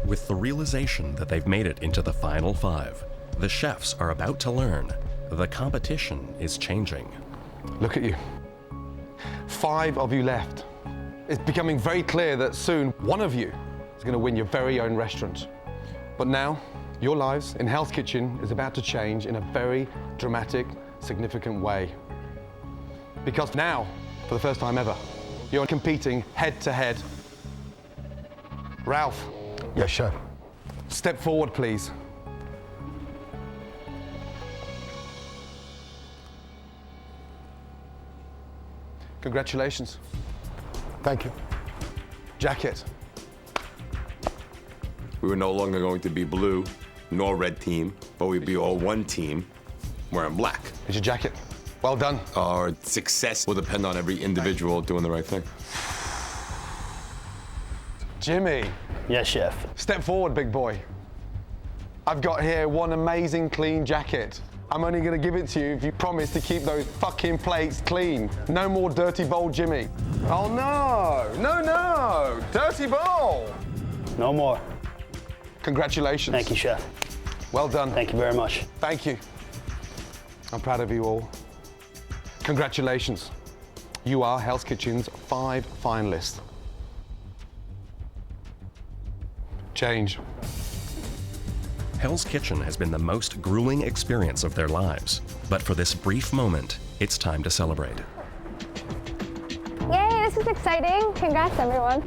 With the realization that they've made it into the final 5, the chefs are about to learn the competition is changing. Look at you. 5 of you left. It's becoming very clear that soon one of you is going to win your very own restaurant. But now, your lives in Hell's Kitchen is about to change in a very dramatic, significant way. Because now, for the first time ever, you're competing head to head. Ralph. Yes, chef. Step forward, please. Congratulations. Thank you. Jacket. We were no longer going to be blue nor red team, but we'd be all one team wearing black. Here's your jacket. Well done. Our success will depend on every individual doing the right thing. Jimmy. Yes, chef. Step forward, big boy. I've got here one amazing clean jacket. I'm only gonna give it to you if you promise to keep those fucking plates clean. No more dirty bowl, Jimmy. Oh no, no, dirty bowl. No more. Congratulations. Thank you, chef. Well done. Thank you very much. Thank you. I'm proud of you all. Congratulations. You are Hell's Kitchen's 5 finalists. Change. Hell's Kitchen has been the most grueling experience of their lives. But for this brief moment, it's time to celebrate. Yay, this is exciting. Congrats, everyone.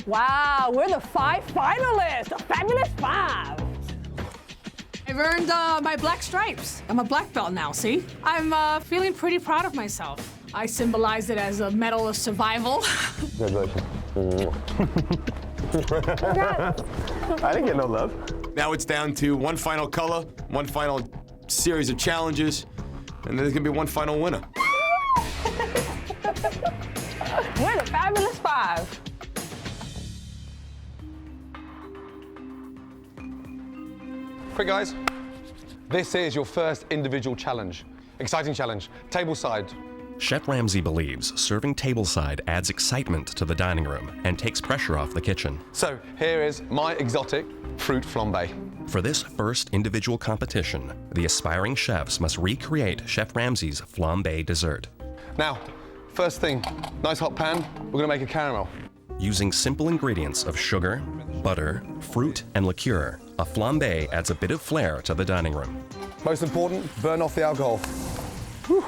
Wow, we're the 5 finalists, the fabulous 5. I've earned my black stripes. I'm a black belt now, see? I'm feeling pretty proud of myself. I symbolize it as a medal of survival. Congratulations. Congrats. I didn't get no love. Now it's down to one final color, one final series of challenges, and there's gonna be one final winner. We're the fabulous 5. Quick, guys. This is your first individual challenge. Exciting challenge. Tableside. Chef Ramsay believes serving tableside adds excitement to the dining room and takes pressure off the kitchen. So here is my exotic fruit flambe. For this first individual competition, the aspiring chefs must recreate Chef Ramsay's flambe dessert. Now, first thing, nice hot pan. We're gonna make a caramel. Using simple ingredients of sugar, butter, fruit, and liqueur, a flambe adds a bit of flair to the dining room. Most important, burn off the alcohol. Whew.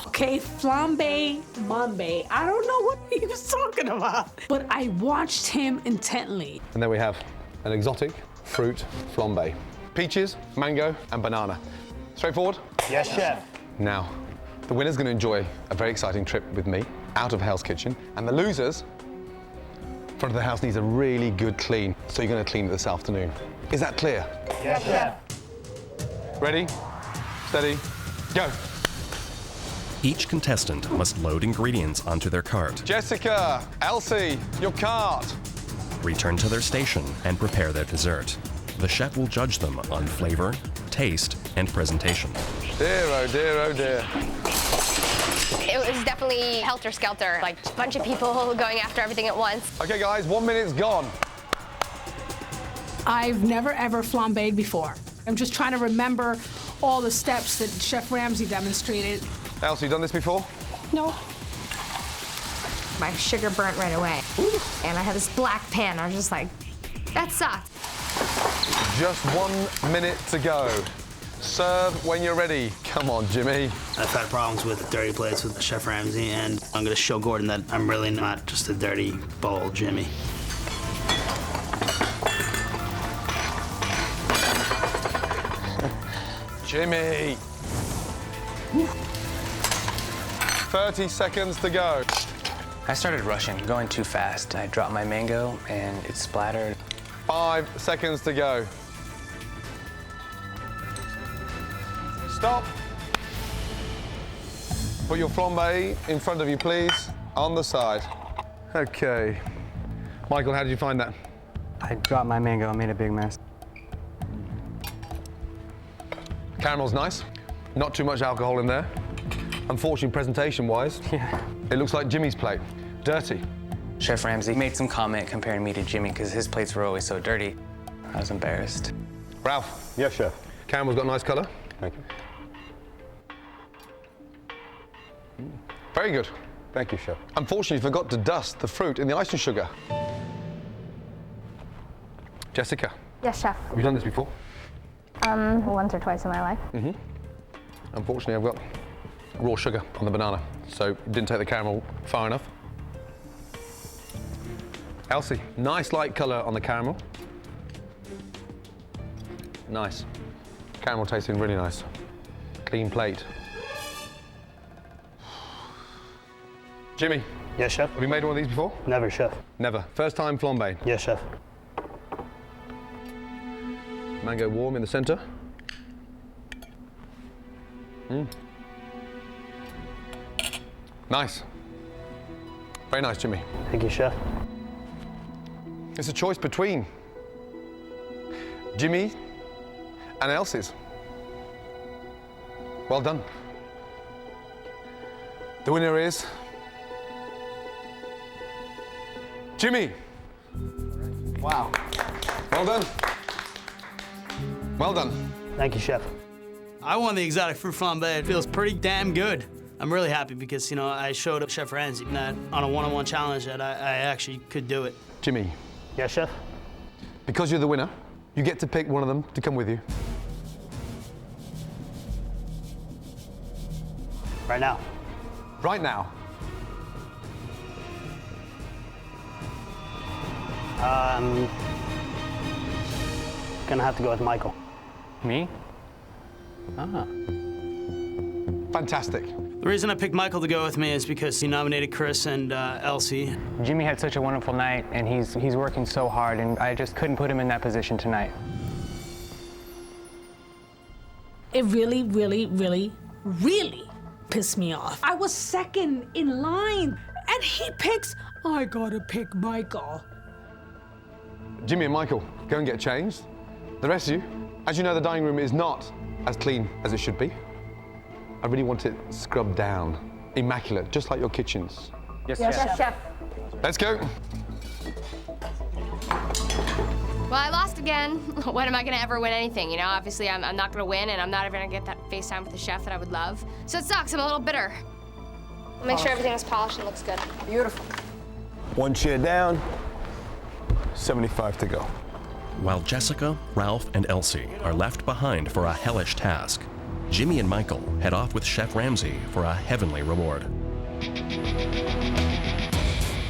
Okay, flambe, mambe. I don't know what he was talking about, but I watched him intently. And there we have an exotic fruit flambe. Peaches, mango, and banana. Straightforward? Yes, chef. Now, the winner's gonna enjoy a very exciting trip with me out of Hell's Kitchen, and the losers, front of the house needs a really good clean, so you're gonna clean it this afternoon. Is that clear? Yes, chef. Ready, steady, go. Each contestant must load ingredients onto their cart, Jessica, Elsie, your cart. return to their station, and prepare their dessert. The chef will judge them on flavor, taste, and presentation. Dear, oh dear, oh dear. It was definitely helter-skelter, like a bunch of people going after everything at once. Okay, guys, 1 minute's gone. I've never ever flambéed before. I'm just trying to remember all the steps that Chef Ramsay demonstrated. Elsie, you done this before? No. My sugar burnt right away. And I had this black pan. I was just like, that sucked. Just 1 minute to go. Serve when you're ready. Come on, Jimmy. I've had problems with dirty plates with Chef Ramsay, and I'm gonna show Gordon that I'm really not just a dirty bowl, Jimmy. Jimmy. 30 seconds to go. I started rushing, going too fast. I dropped my mango and it splattered. 5 seconds to go. Stop. Put your flambe in front of you, please, on the side. Okay. Michael, how did you find that? I dropped my mango and made a big mess. Caramel's nice. Not too much alcohol in there. Unfortunately, presentation-wise, it looks like Jimmy's plate. Dirty. Chef Ramsay made some comment comparing me to Jimmy because his plates were always so dirty. I was embarrassed. Ralph, Yes, chef. caramel's got a nice color. Thank you. Very good. Thank you, chef. Unfortunately, you forgot to dust the fruit in the icing sugar. Jessica, Yes, chef. have you done this before? Once or twice in my life. Unfortunately, I've got raw sugar on the banana, so didn't take the caramel far enough. Elsie, nice light color on the caramel. Nice. Caramel tasting really nice. Clean plate. Jimmy, Yes, chef. have you made one of these before? Never, chef. Never. First time flambe. Yes, chef. Mango warm in the center. Nice. Very nice, Jimmy. Thank you, chef. It's a choice between Jimmy and Elsie's. Well done. The winner is Jimmy. Wow. Well done. Well done. Thank you, chef. I won the exotic fruit flambe. It feels pretty damn good. I'm really happy because, you know, I showed up Chef Ramsay that on a one-on-one challenge that I actually could do it. Jimmy, Yes, chef. because you're the winner, you get to pick one of them to come with you. Right now. Right now. Gonna have to go with Michael. Me? Fantastic. The reason I picked Michael to go with me is because he nominated Chris and Elsie. Jimmy had such a wonderful night, and he's working so hard, and I just couldn't put him in that position tonight. It really, really, really, really pissed me off. I was second in line, and he picks, I gotta pick Michael. Jimmy and Michael, go and get changed. The rest of you, as you know, the dining room is not as clean as it should be. I really want it scrubbed down, immaculate, just like your kitchens. Yes, Yes, chef. Let's go. Well, I lost again. When am I gonna ever win anything? You know, obviously I'm not gonna win, and I'm not ever gonna get that FaceTime with the chef that I would love. So it sucks. I'm a little bitter. I'll make sure everything is polished and looks good. Beautiful. One chair down, 75 to go. While Jessica, Ralph, and Elsie are left behind for a hellish task, Jimmy and Michael head off with Chef Ramsay for a heavenly reward.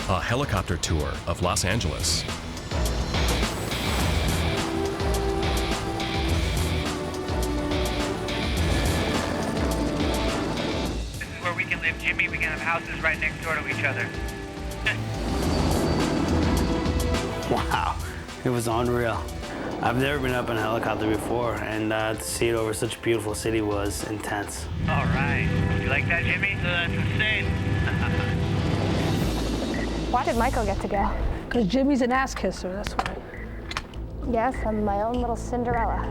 A helicopter tour of Los Angeles. This is where we can live, Jimmy. We can have houses right next door to each other. Wow, it was unreal. I've never been up in a helicopter before, and to see it over such a beautiful city was intense. All right. You like that, Jimmy? That's insane. Why did Michael get to go? Because Jimmy's an ass kisser, that's why. Yes, I'm my own little Cinderella.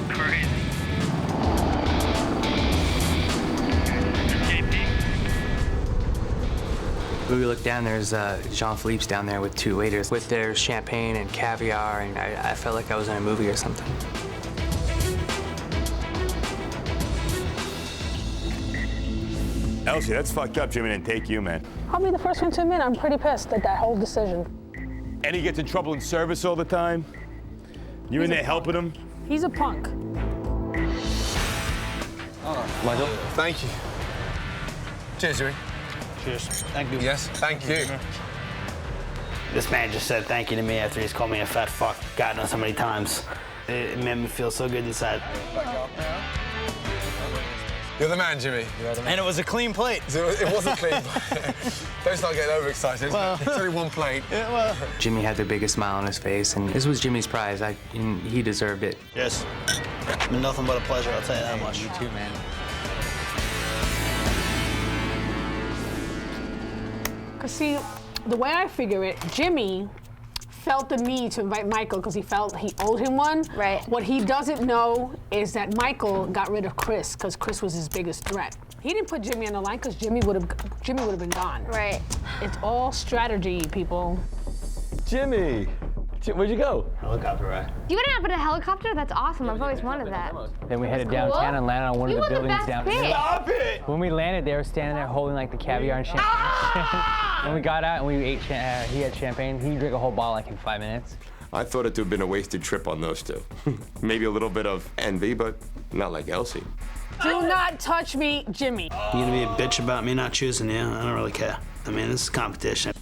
Crazy. When we look down, there's Jean-Philippe's down there with two waiters with their champagne and caviar, and I felt like I was in a movie or something. Elsie, that's fucked up. Jimmy didn't take you, man. I'll be the first one to admit I'm pretty pissed at that whole decision. And he gets in trouble in service all the time. You in there helping him? He's a punk. Michael, thank you. Cheers, Jimmy. Cheers. Thank you. Yes, thank you. This man just said thank you to me after he's called me a fat fuck, God knows how many times. It made me feel so good inside. You're the man, Jimmy. And it was a clean plate. It wasn't clean. Don't start getting overexcited. Well, it's only one plate. Yeah, well. Jimmy had the biggest smile on his face, and this was Jimmy's prize. He deserved it. Yes. It's been nothing but a pleasure, I'll tell you that much. You too, man. Because see, the way I figure it, Jimmy felt the need to invite Michael because he felt he owed him one. Right. What he doesn't know is that Michael got rid of Chris because Chris was his biggest threat. He didn't put Jimmy on the line because Jimmy would have been gone. Right. It's all strategy, people. Jimmy, where'd you go? Helicopter ride. You went up in a helicopter? That's awesome. I've always wanted that. Then we headed Cool. downtown and landed on one You of the were the buildings best down pick. there. Stop it! When we landed, they were standing there holding like the caviar and champagne. When we got out and we ate, he had champagne. He drank a whole bottle like in 5 minutes. I thought it to have been a wasted trip on those two. Maybe a little bit of envy, but not like Elsie. Do not touch me, Jimmy. You gonna be a bitch about me not choosing you? I don't really care. I mean, this is competition.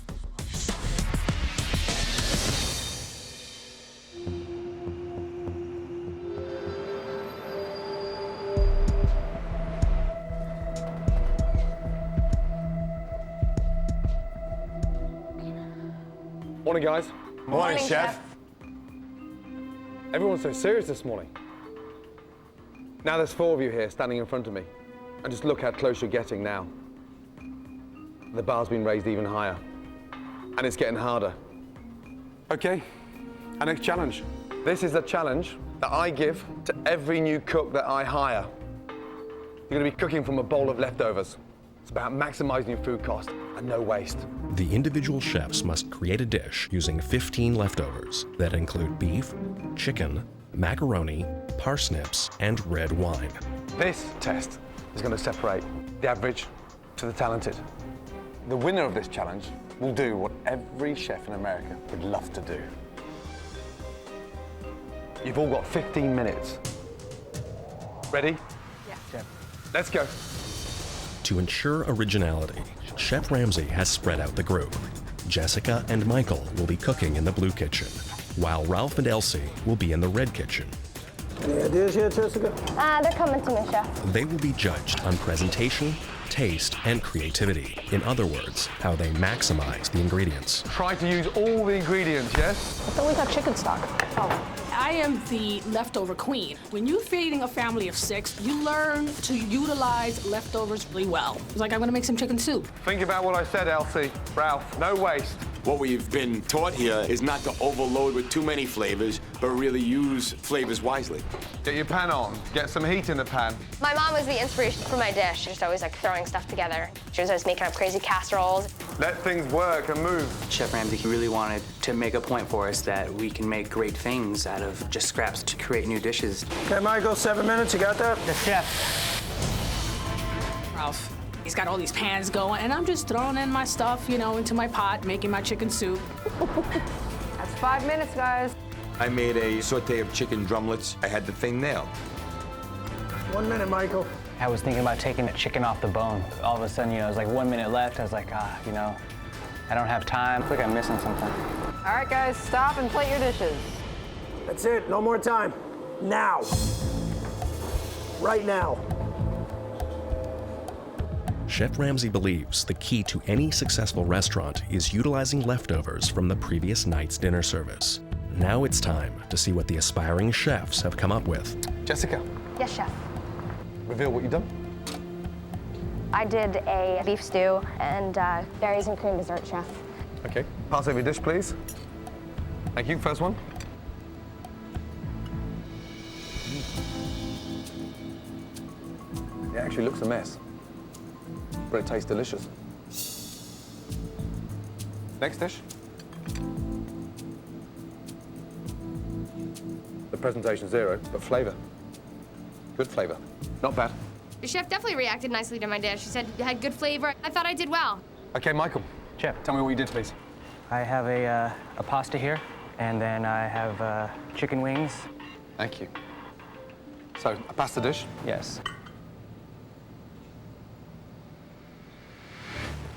Morning, guys. Morning, Chef. Everyone's so serious this morning. Now there's 4 of you here standing in front of me. And just look how close you're getting now. The bar's been raised even higher. And it's getting harder. Okay, our next challenge. This is a challenge that I give to every new cook that I hire. You're gonna be cooking from a bowl of leftovers. It's about maximizing your food cost and no waste. The individual chefs must create a dish using 15 leftovers that include beef, chicken, macaroni, parsnips, and red wine. This test is going to separate the average to the talented. The winner of this challenge will do what every chef in America would love to do. You've all got 15 minutes. Ready? Yeah. Let's go. To ensure originality, Chef Ramsay has spread out the group. Jessica and Michael will be cooking in the blue kitchen, while Ralph and Elsie will be in the red kitchen. Any ideas yet, Jessica? They're coming to me, Chef. They will be judged on presentation, taste, and creativity. In other words, how they maximize the ingredients. Try to use all the ingredients, yes? I thought we got chicken stock. Oh. I am the leftover queen. When you're feeding a family of 6, you learn to utilize leftovers really well. It's like I'm gonna make some chicken soup. Think about what I said, Elsie. Ralph, no waste. What we've been taught here is not to overload with too many flavors, but really use flavors wisely. Get your pan on. Get some heat in the pan. My mom was the inspiration for my dish. She was always like throwing stuff together. She was always making up crazy casseroles. Let things work and move. Chef Ramsay really wanted to make a point for us that we can make great things out of just scraps to create new dishes. Okay, Michael, 7 minutes. You got that? The chef. Ralph, he's got all these pans going, and I'm just throwing in my stuff, you know, into my pot, making my chicken soup. That's 5 minutes, guys. I made a saute of chicken drumlets. I had the thing nailed. 1 minute, Michael. I was thinking about taking the chicken off the bone. All of a sudden, you know, it was like 1 minute left. I was like, you know, I don't have time. I feel like I'm missing something. All right, guys, stop and plate your dishes. That's it. No more time. Now. Right now. Chef Ramsay believes the key to any successful restaurant is utilizing leftovers from the previous night's dinner service. Now it's time to see what the aspiring chefs have come up with. Jessica, Yes, Chef. reveal what you've done. I did a beef stew and berries and cream dessert, Chef. Okay. Pass over your dish, please. Thank you. First one. It actually looks a mess, but it tastes delicious. Next dish. The presentation 0, but flavor. Good flavor. Not bad. The chef definitely reacted nicely to my dish. She said it had good flavor. I thought I did well. Okay, Michael. Chef. Tell me what you did, please. I have a pasta here, and then I have chicken wings. Thank you. So, a pasta dish. Yes.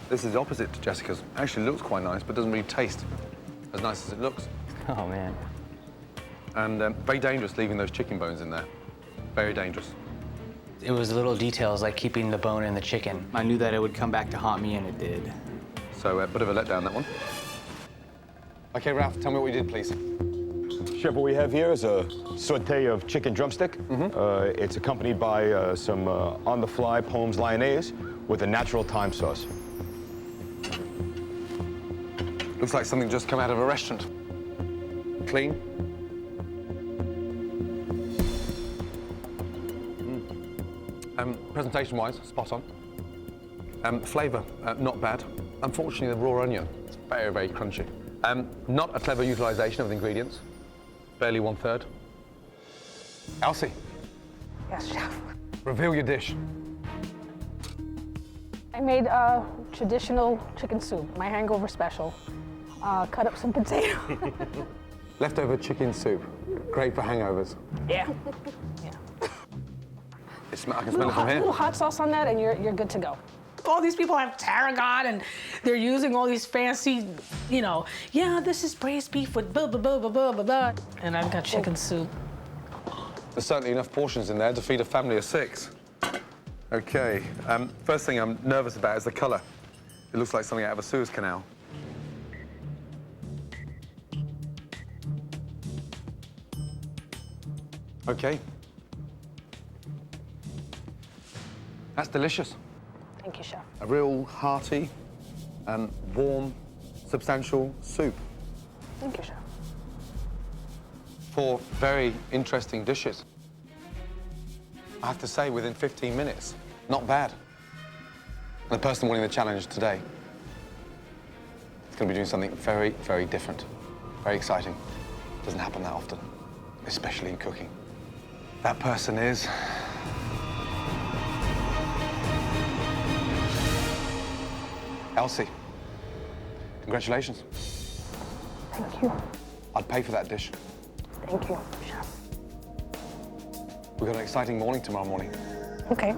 This is opposite to Jessica's. Actually looks quite nice, but doesn't really taste as nice as it looks. Oh, man. And very dangerous leaving those chicken bones in there. Very dangerous. It was little details like keeping the bone in the chicken. I knew that it would come back to haunt me, and it did. So a bit of a letdown, that one. Okay, Ralph, tell me what you did, please. Chef, what we have here is a saute of chicken drumstick. It's accompanied by some on-the-fly Pome's Lyonnaise with a natural thyme sauce. Looks like something just come out of a restaurant. Clean. Presentation-wise, spot on. Flavour, not bad. Unfortunately, the raw onion, it's very, very crunchy. Not a clever utilisation of the ingredients. Barely 1/3. Elsie. Yes, chef. Reveal your dish. I made a traditional chicken soup, my hangover special. Cut up some potato. Leftover chicken soup. Great for hangovers. Yeah. Yeah. I can smell it from A here. little hot sauce on that and you're good to go. All these people have tarragon and they're using all these fancy, yeah, this is braised beef with blah, blah, blah, blah, blah, blah, blah. And I've got chicken soup. There's certainly enough portions in there to feed a family of 6. Okay, first thing I'm nervous about is the colour. It looks like something out of a Suez Canal. Okay. That's delicious. Thank you, chef. A real hearty and warm, substantial soup. Thank you, chef. 4 very interesting dishes. I have to say, within 15 minutes, not bad. And the person winning the challenge today is going to be doing something very, very different. Very exciting. Doesn't happen that often, especially in cooking. That person is... Elsie. Congratulations. Thank you. I'd pay for that dish. Thank you, chef. We've got an exciting morning tomorrow morning. Okay.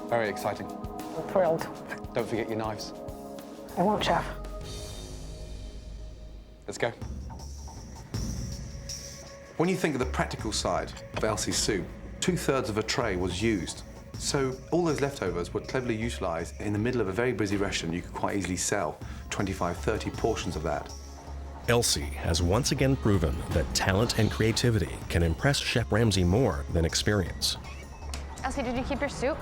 Very exciting. I'm thrilled. Don't forget your knives. I won't, chef. Let's go. When you think of the practical side of Elsie's soup, 2/3 of a tray was used. So all those leftovers were cleverly utilised. In the middle of a very busy restaurant, you could quite easily sell 25, 30 portions of that. Elsie has once again proven that talent and creativity can impress Chef Ramsay more than experience. Elsie, did you keep your soup?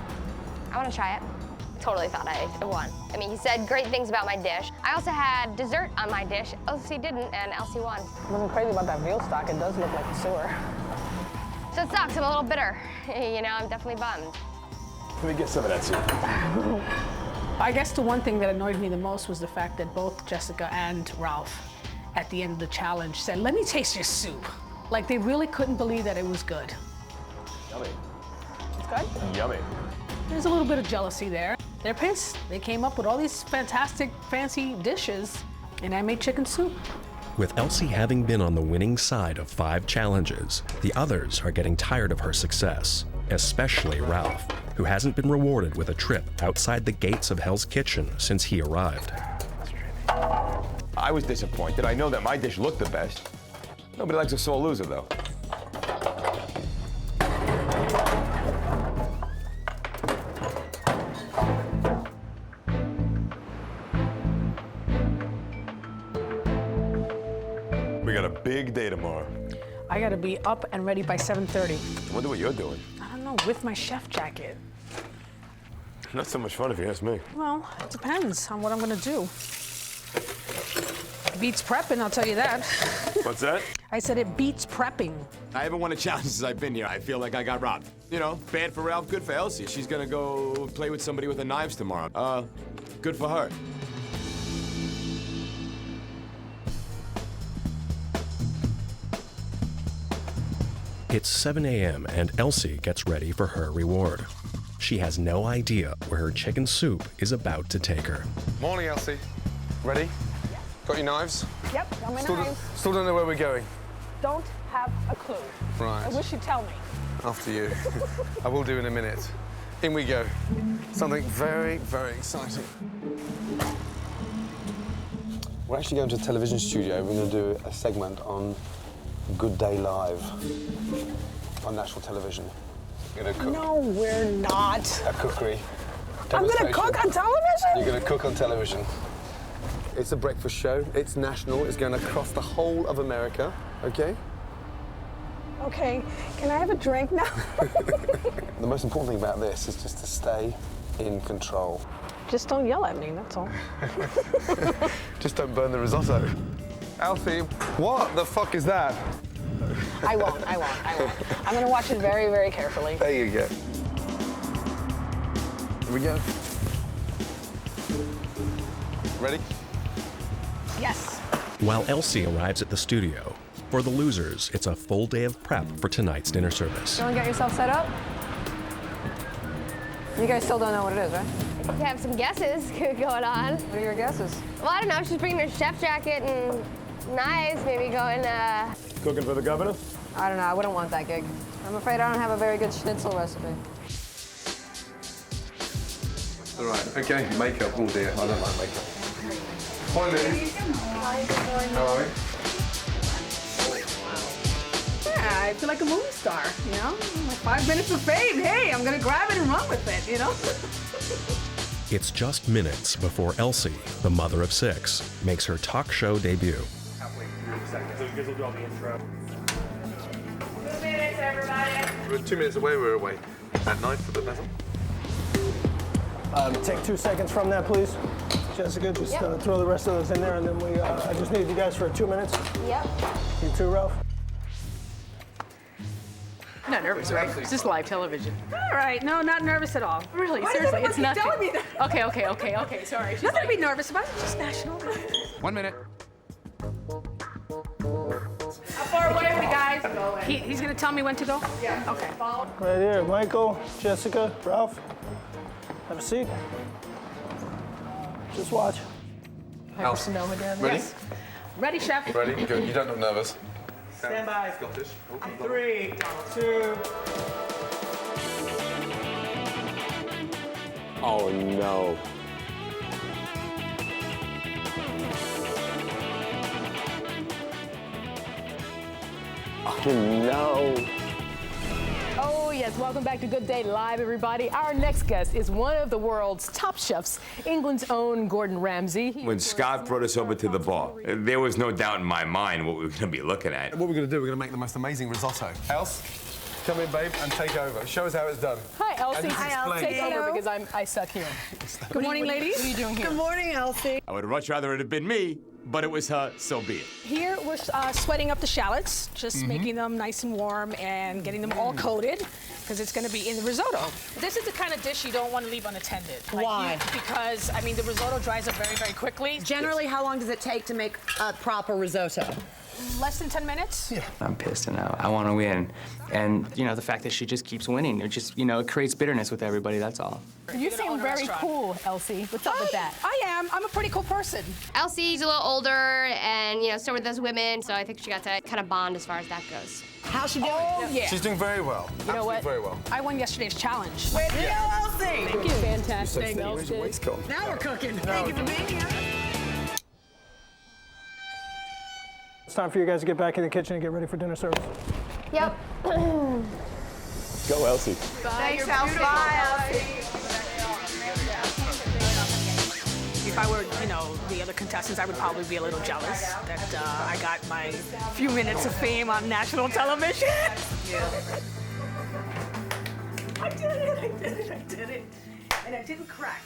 I want to try it. Totally thought I won. I mean, he said great things about my dish. I also had dessert on my dish. Elsie didn't, and Elsie won. I wasn't crazy about that veal stock. It does look like the sewer. So it sucks. I'm a little bitter. I'm definitely bummed. Let me get some of that soup. I guess the one thing that annoyed me the most was the fact that both Jessica and Ralph, at the end of the challenge, said, "Let me taste your soup." Like they really couldn't believe that it was good. Yummy. It's good? Yummy. There's a little bit of jealousy there. They're pissed. They came up with all these fantastic, fancy dishes, and I made chicken soup. With Elsie having been on the winning side of 5 challenges, the others are getting tired of her success, especially Ralph, who hasn't been rewarded with a trip outside the gates of Hell's Kitchen since he arrived. I was disappointed. I know that my dish looked the best. Nobody likes a sore loser, though. We got a big day tomorrow. I gotta be up and ready by 7:30. I wonder what you're doing. I don't know, with my chef jacket. Not so much fun if you ask me. Well, it depends on what I'm gonna do. Beats prepping, I'll tell you that. What's that? I said it beats prepping. I haven't won a challenge since I've been here. I feel like I got robbed. Bad for Ralph, good for Elsie. She's gonna go play with somebody with the knives tomorrow. Good for her. It's 7 a.m. and Elsie gets ready for her reward. She has no idea where her chicken soup is about to take her. Morning, Elsie. Ready? Got your knives? Yep, got my knives. Still don't know where we're going. Don't have a clue. Right. I wish you'd tell me. After you. I will do in a minute. In we go. Something very, very exciting. We're actually going to a television studio. We're going to do a segment on Good Day Live on national television. We're going to cook. No, we're not. A cookery. I'm gonna cook on television? You're going to cook on television. It's a breakfast show. It's national. It's going across the whole of America. Okay? Okay, can I have a drink now? The most important thing about this is just to stay in control. Just don't yell at me, that's all. Just don't burn the risotto. Alfie, what the fuck is that? I won't. I'm gonna watch it very, very carefully. There you go. Here we go. Ready? Yes. While Elsie arrives at the studio, for the losers, it's a full day of prep for tonight's dinner service. You want to get yourself set up? You guys still don't know what it is, right? I think I have some guesses going on. What are your guesses? Well, I don't know. She's bringing her chef jacket and knives, maybe going, Cooking for the governor? I don't know. I wouldn't want that gig. I'm afraid I don't have a very good schnitzel recipe. All right, okay, makeup. Oh dear, I don't like makeup. Hi, Lily. How are you? Yeah, I feel like a movie star, you know? Like 5 minutes of fame. Hey, I'm gonna grab it and run with it, you know? It's just minutes before Elsie, the mother of 6, makes her talk show debut. Halfway through the second, so you guys will do all the intro. 2 minutes, everybody. We're 2 minutes away, we're away. At night for the battle. Take 2 seconds from that, please. Jessica, just throw the rest of those in there, and then I just need you guys for 2 minutes. Yep. You too, Ralph? Not nervous, right? It's just live television. All right, no, not nervous at all. Really, seriously, it's nothing. Telling me that? Okay, sorry. She's nothing to be nervous about. It's just national. 1 minute. How far away are we, guys? He's gonna tell me when to go? Yeah. Okay. Right here, Michael, Jessica, Ralph. Have a seat. Just watch. House. Sonoma down Ready? Yes. Ready, chef. Ready? Good. You don't look nervous. Stand by. Scottish. 3, 2. Oh, no. Oh, no. Oh, yes. Welcome back to Good Day Live, everybody. Our next guest is one of the world's top chefs, England's own Gordon Ramsay. When Scott brought us over to the bar, there was no doubt in my mind what we were going to be looking at. What we're going to do, we're going to make the most amazing risotto. Else, come in, babe, and take over. Show us how it's done. Hi, Elsie. Hi, Elsie. Take over because I suck here. Good morning, ladies. What are you doing here? Good morning, Elsie. I would much rather it had been me, but it was her, so be it. Here we're sweating up the shallots, just making them nice and warm and getting them all coated because it's going to be in the risotto. This is the kind of dish you don't want to leave unattended. Why? Because, I mean, the risotto dries up very, very quickly. Generally, how long does it take to make a proper risotto? Less than 10 minutes. Yeah. I'm pissed and I want to win. And, you know, the fact that she just keeps winning, it just, you know, it creates bitterness with everybody, that's all. You seem very cool, Elsie. What's up with that? I am. I'm a pretty cool person. Elsie's a little older, and, you know, so were those women, so I think she got to kind of bond as far as that goes. How's she doing? Oh, yeah. She's doing very well. You know what? Very well. I won yesterday's challenge. Way to go, Elsie! Thank you. Fantastic, Elsie. Now we're cooking. Thank you for being here. It's time for you guys to get back in the kitchen and get ready for dinner service. Yep. Go, Elsie. Thanks, Elsie. Bye, Elsie. If I were, you know, the other contestants, I would probably be a little jealous that I got my few minutes of fame on national television. I did it. And I didn't crack.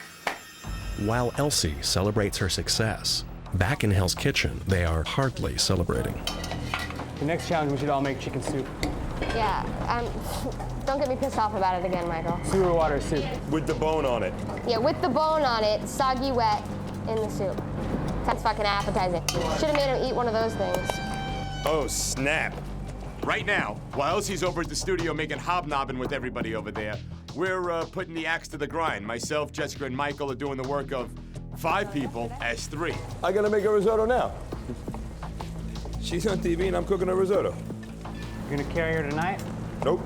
While Elsie celebrates her success, back in Hell's Kitchen, they are hardly celebrating. The next challenge, we should all make chicken soup. Yeah, don't get me pissed off about it again, Michael. Sewer water soup. With the bone on it. Yeah, with the bone on it, soggy wet in the soup. That's fucking appetizing. Should have made him eat one of those things. Oh, snap. Right now, while Elsie's over at the studio making hobnobbing with everybody over there, we're putting the axe to the grind. Myself, Jessica, and Michael are doing the work of 5 people as 3. I gotta make a risotto now. She's on TV and I'm cooking a risotto. You gonna carry her tonight? Nope.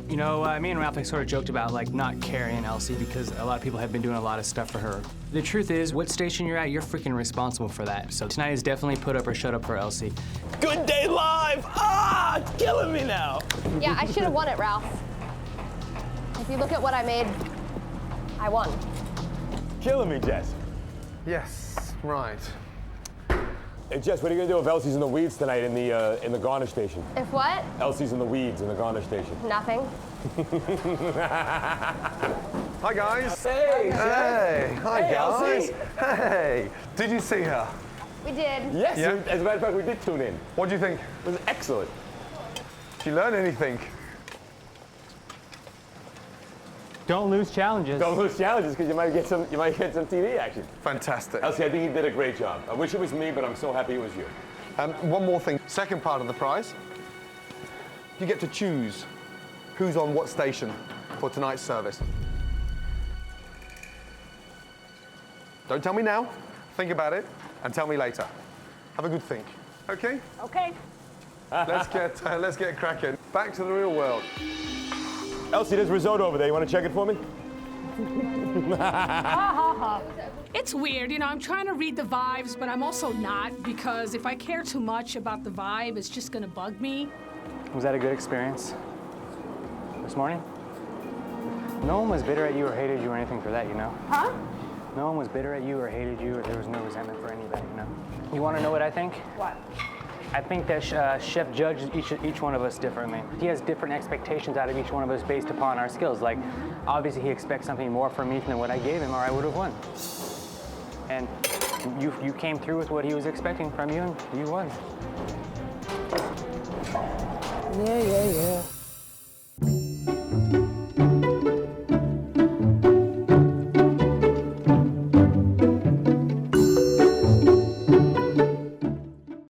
You know, me and Ralph sort of joked about, like, not carrying Elsie because a lot of people have been doing a lot of stuff for her. The truth is, what station you're at, you're freaking responsible for that. So tonight is definitely put up or shut up for Elsie. Good Day Live! Ah, it's killing me now. Yeah, I should have won it, Ralph. If you look at what I made, I won. Killing me, Jess. Yes, right. Hey, Jess, what are you gonna do if Elsie's in the weeds tonight in the garnish station? If what? Elsie's in the weeds in the garnish station. Nothing. Hi, guys. Hey, Hey. Hi, Hey, guys. Elsie. Hey. Did you see her? We did. Yes, Yeah. as a matter of fact, we did tune in. What do you think? It was excellent. Did you learn anything? Don't lose challenges. Don't lose challenges because you might get some TV action. Fantastic. Elsie, I think you did a great job. I wish it was me, but I'm so happy it was you. One more thing. Second part of the prize. You get to choose who's on what station for tonight's service. Don't tell me now. Think about it and tell me later. Have a good think. Okay? Okay. Let's get cracking. Back to the real world. Elsie, there's risotto over there. You want to check it for me? It's weird, you know, I'm trying to read the vibes, but I'm also not, because if I care too much about the vibe, it's just gonna bug me. Was that a good experience this morning? No one was bitter at you or hated you or anything for that, you know? Huh? No one was bitter at you or hated you, or there was no resentment for any of that, you know? You want to know what I think? What? I think that Chef judges each one of us differently. He has different expectations out of each one of us based upon our skills. Like, obviously he expects something more from me than what I gave him, or I would have won. And you came through with what he was expecting from you, and you won.